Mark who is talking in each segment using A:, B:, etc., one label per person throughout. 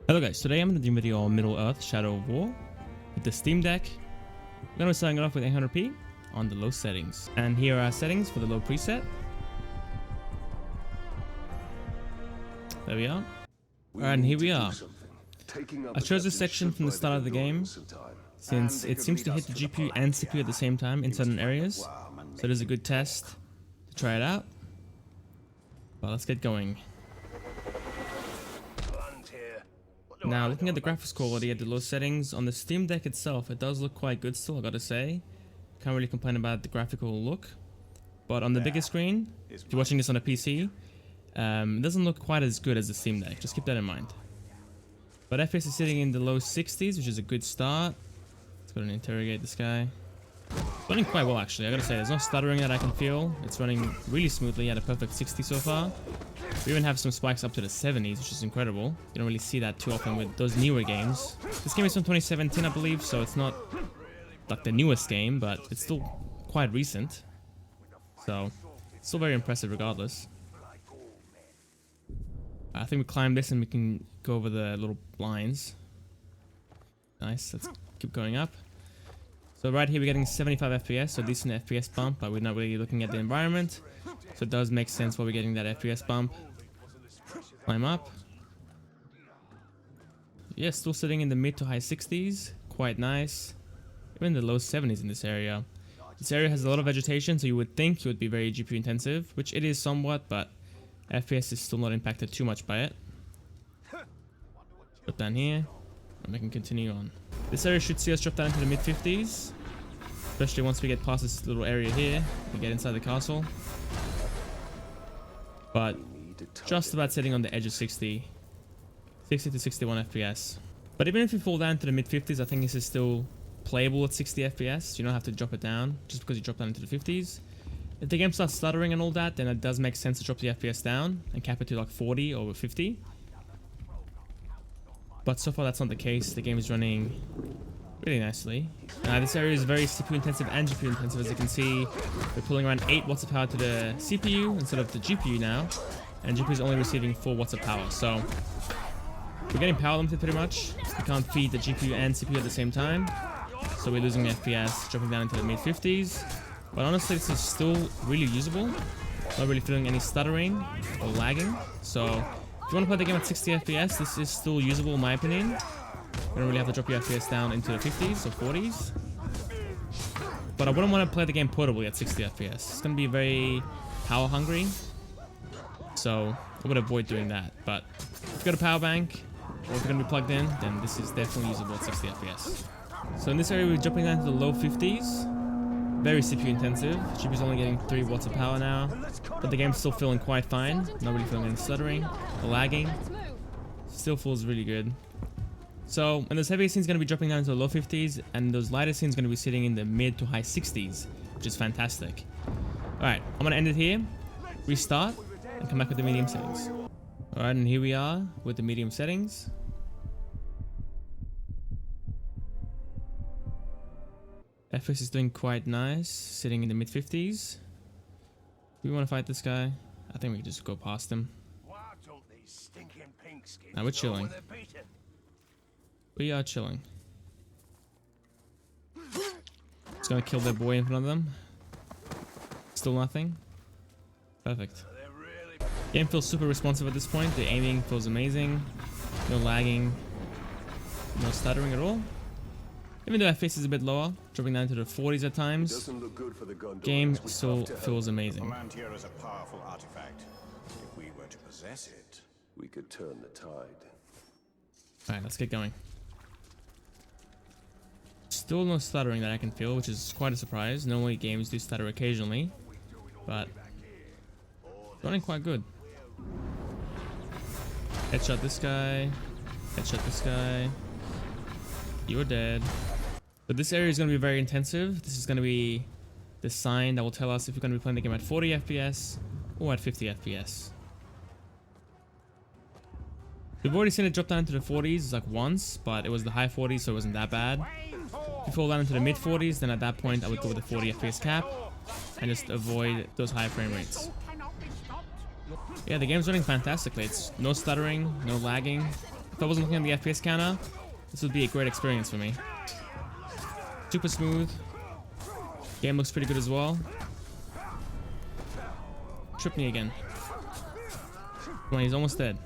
A: Hello guys, today I'm going to do a video on Middle Earth Shadow of War with the Steam Deck. I'm going to be starting it off with 800p on the low settings. And here are our settings for the low preset. There we are. Alright, and here we are. I chose this section from the start of the game since it seems to hit the GPU and CPU at the same time in certain areas. So it is a good test to try it out. Well, let's get going. Now, looking at the graphics quality at the low settings on the Steam Deck itself, it does look quite good still, I gotta say. Can't really complain about the graphical look. But on the bigger screen, if you're watching this on a PC, it doesn't look quite as good as the Steam Deck, just keep that in mind. But FPS is sitting in the low 60s, which is a good start. Let's go and interrogate this guy. It's running quite well actually, I gotta say, there's no stuttering that I can feel. It's running really smoothly at a perfect 60 so far. We even have some spikes up to the 70s, which is incredible. You don't really see that too often with those newer games. This game is from 2017, I believe, so it's not like the newest game, but it's still quite recent. So, it's still very impressive regardless. I think we climb this and we can go over the little blinds. Nice, let's keep going up. So right here we're getting 75 FPS, so decent FPS bump, but we're not really looking at the environment. So it does make sense why we're getting that FPS bump. Climb up. Yeah, still sitting in the mid to high 60s. Quite nice. Even the low 70s in this area. This area has a lot of vegetation, so you would think it would be very GPU intensive, which it is somewhat, but FPS is still not impacted too much by it. Drop down here, and we can continue on. This area should see us drop down into the mid 50s. Especially once we get past this little area here, we get inside the castle. But just about sitting on the edge of 60 to 61 FPS. But even if you fall down to the mid 50s, I think this is still playable at 60 FPS. You don't have to drop it down just because you drop down into the 50s. If the game starts stuttering and all that, then it does make sense to drop the FPS down and cap it to like 40 or 50. But so far that's not the case. The game is running really nicely. This area is very CPU intensive and GPU intensive. As you can see, we're pulling around 8 watts of power to the CPU instead of the GPU now. And GPU is only receiving 4 watts of power. So we're getting power limited pretty much. We can't feed the GPU and CPU at the same time. So we're losing FPS, dropping down into the mid 50s. But honestly, this is still really usable. Not really feeling any stuttering or lagging. So if you want to play the game at 60 FPS, this is still usable in my opinion. You don't really have to drop your FPS down into the 50s or 40s. But I wouldn't want to play the game portably at 60 FPS. It's going to be very power hungry. So I would avoid doing that. But if you've got a power bank, or if you're going to be plugged in, then this is definitely usable at 60 FPS. So in this area, we're jumping down to the low 50s. Very CPU intensive. GPU is only getting 3 watts of power now. But the game's still feeling quite fine. Not really feeling any stuttering or lagging. Still feels really good. So, and those heavier scenes going to be dropping down to the low 50s, and those lighter scenes going to be sitting in the mid to high 60s, which is fantastic. Alright, I'm going to end it here, restart, and come back with the medium settings. Alright, and here we are with the medium settings. FPS is doing quite nice, sitting in the mid 50s. We want to fight this guy. I think we can just go past him. Now we're chilling. We are chilling. It's gonna kill their boy in front of them. Still nothing. Perfect. Game feels super responsive at this point. The aiming feels amazing. No lagging. No stuttering at all. Even though FPS is a bit lower, dropping down to the 40s at times, game still feels amazing.
B: Is a powerful artifact. If we were to possess it,
C: we could turn the tide.
A: Alright, let's get going. Still no stuttering that I can feel, which is quite a surprise. Normally games do stutter occasionally, but running quite good. Headshot this guy. Headshot this guy. You're dead. But this area is going to be very intensive. This is going to be the sign that will tell us if we're going to be playing the game at 40 FPS or at 50 FPS. We've already seen it drop down into the 40s like once, but it was the high 40s, so it wasn't that bad. If you fall down into the mid 40s, then at that point I would go with the 40 FPS cap and just avoid those high frame rates. Yeah, the game's running fantastically. It's no stuttering, no lagging. If I wasn't looking at the FPS counter, this would be a great experience for me. Super smooth. Game looks pretty good as well. Trip me again. Come on, he's almost dead.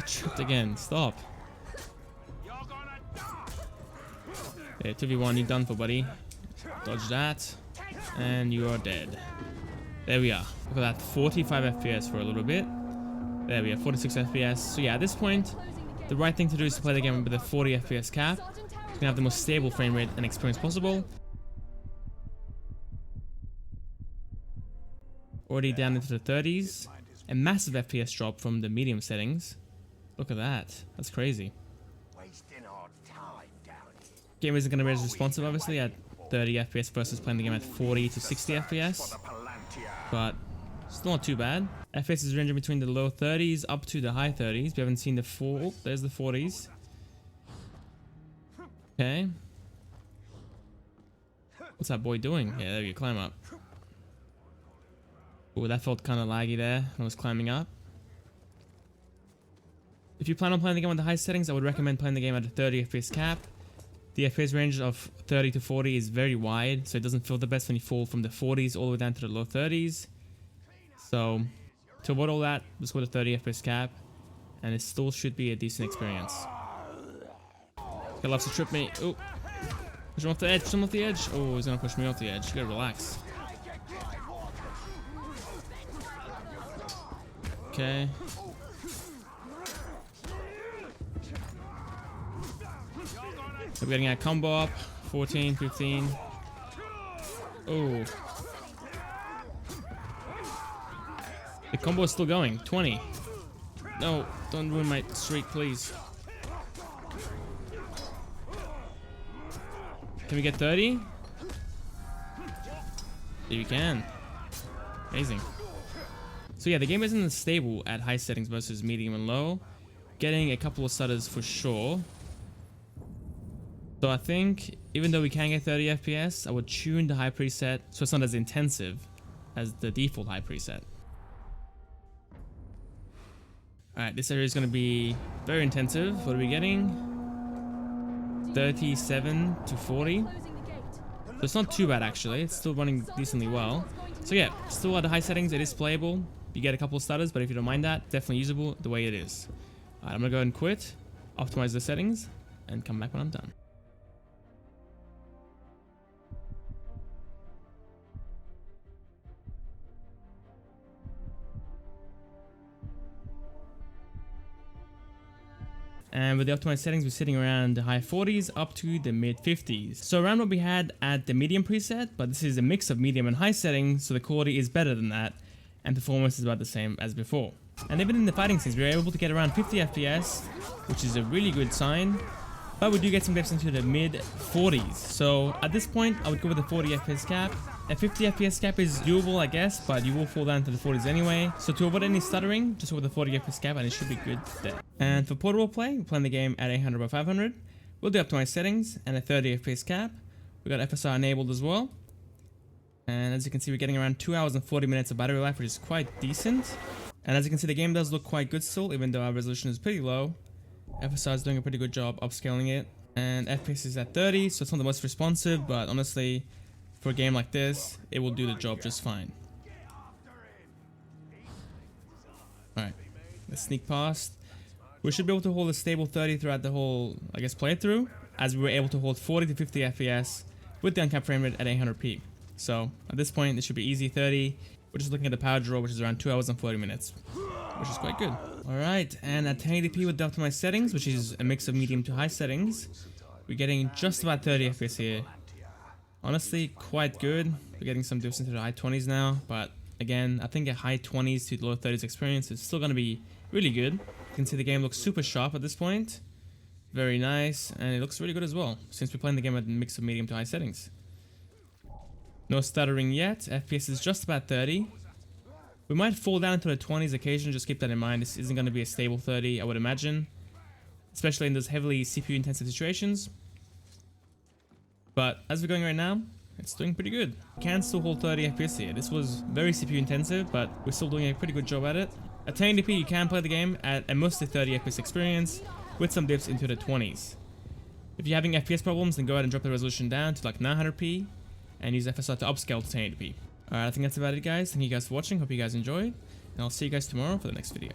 A: Tripped again. Stop. Yeah, 2v1, you're done for, buddy. Dodge that. And you are dead. There we are. Look at that. 45 FPS for a little bit. There we are. 46 FPS. So yeah, at this point, the right thing to do is to play the game with a 40 FPS cap. You can have the most stable frame rate and experience possible. Already down into the 30s. A massive FPS drop from the medium settings. Look at that. That's crazy. Game isn't going to be as responsive, obviously, at 30 FPS versus playing the game at 40 to 60 FPS. But still not too bad. FPS is ranging between the low 30s up to the high 30s. We haven't seen the full. There's the 40s. Okay. What's that boy doing? Yeah, there you go. Climb up. Oh, that felt kind of laggy there when I was climbing up. If you plan on playing the game on the high settings, I would recommend playing the game at a 30 FPS cap. The FPS range of 30 to 40 is very wide, so it doesn't feel the best when you fall from the 40s all the way down to the low 30s. So, to avoid all that, just go to 30 FPS cap, and it still should be a decent experience. He loves to trip me. Oh, push him off the edge, push him off the edge. Oh, he's gonna push me off the edge. You gotta relax. Okay. We're getting a combo up. 14, 15. Oh. The combo is still going. 20. No, don't ruin my streak, please. Can we get 30? Yeah, we can. Amazing. So yeah, the game isn't as stable at high settings versus medium and low. Getting a couple of stutters for sure. So I think, even though we can get 30 FPS, I would tune the high preset so it's not as intensive as the default high preset. Alright, this area is going to be very intensive. What are we getting? 37 to 40. So it's not too bad actually, it's still running decently well. So yeah, still at the high settings, it is playable. You get a couple of stutters, but if you don't mind that, definitely usable the way it is. Alright, I'm going to go ahead and quit, optimize the settings, and come back when I'm done. And with the optimized settings, we're sitting around the high 40s up to the mid 50s. So around what we had at the medium preset, but this is a mix of medium and high settings, so the quality is better than that, and performance is about the same as before. And even in the fighting scenes, we were able to get around 50 FPS, which is a really good sign, but we do get some dips into the mid 40s. So at this point, I would go with the 40 FPS cap. A 50 FPS cap is doable, I guess, but you will fall down to the 40s anyway. So to avoid any stuttering, just go with the 40 FPS cap and it should be good there. And for portable play, we're playing the game at 800 by 500. We'll do optimized settings and a 30 FPS cap. We got FSR enabled as well. And as you can see, we're getting around 2 hours and 40 minutes of battery life, which is quite decent. And as you can see, the game does look quite good still, even though our resolution is pretty low. FSR is doing a pretty good job upscaling it. And FPS is at 30, so it's not the most responsive, but honestly, for a game like this, it will do the job just fine. Alright, let's sneak past. We should be able to hold a stable 30 throughout the whole, I guess, playthrough, as we were able to hold 40 to 50 FPS with the uncapped frame rate at 800p. So at this point, it should be easy 30. We're just looking at the power draw, which is around 2 hours and 40 minutes, which is quite good. Alright, and at 1080p with the optimized settings, which is a mix of medium to high settings, we're getting just about 30 FPS here. Honestly, quite good. We're getting some dips into the high 20s now, but again, I think a high 20s to low 30s experience is still going to be really good. You can see the game looks super sharp at this point. Very nice, and it looks really good as well, since we're playing the game at a mix of medium to high settings. No stuttering yet. FPS is just about 30. We might fall down to the 20s occasionally, just keep that in mind. This isn't going to be a stable 30, I would imagine, especially in those heavily CPU intensive situations. But as we're going right now, it's doing pretty good. We can still hold 30 FPS here. This was very CPU intensive, but we're still doing a pretty good job at it. At 1080p, you can play the game at a mostly 30 FPS experience, with some dips into the 20s. If you're having FPS problems, then go ahead and drop the resolution down to like 900p, and use FSR to upscale to 1080p. Alright, I think that's about it guys. Thank you guys for watching, hope you guys enjoyed, and I'll see you guys tomorrow for the next video.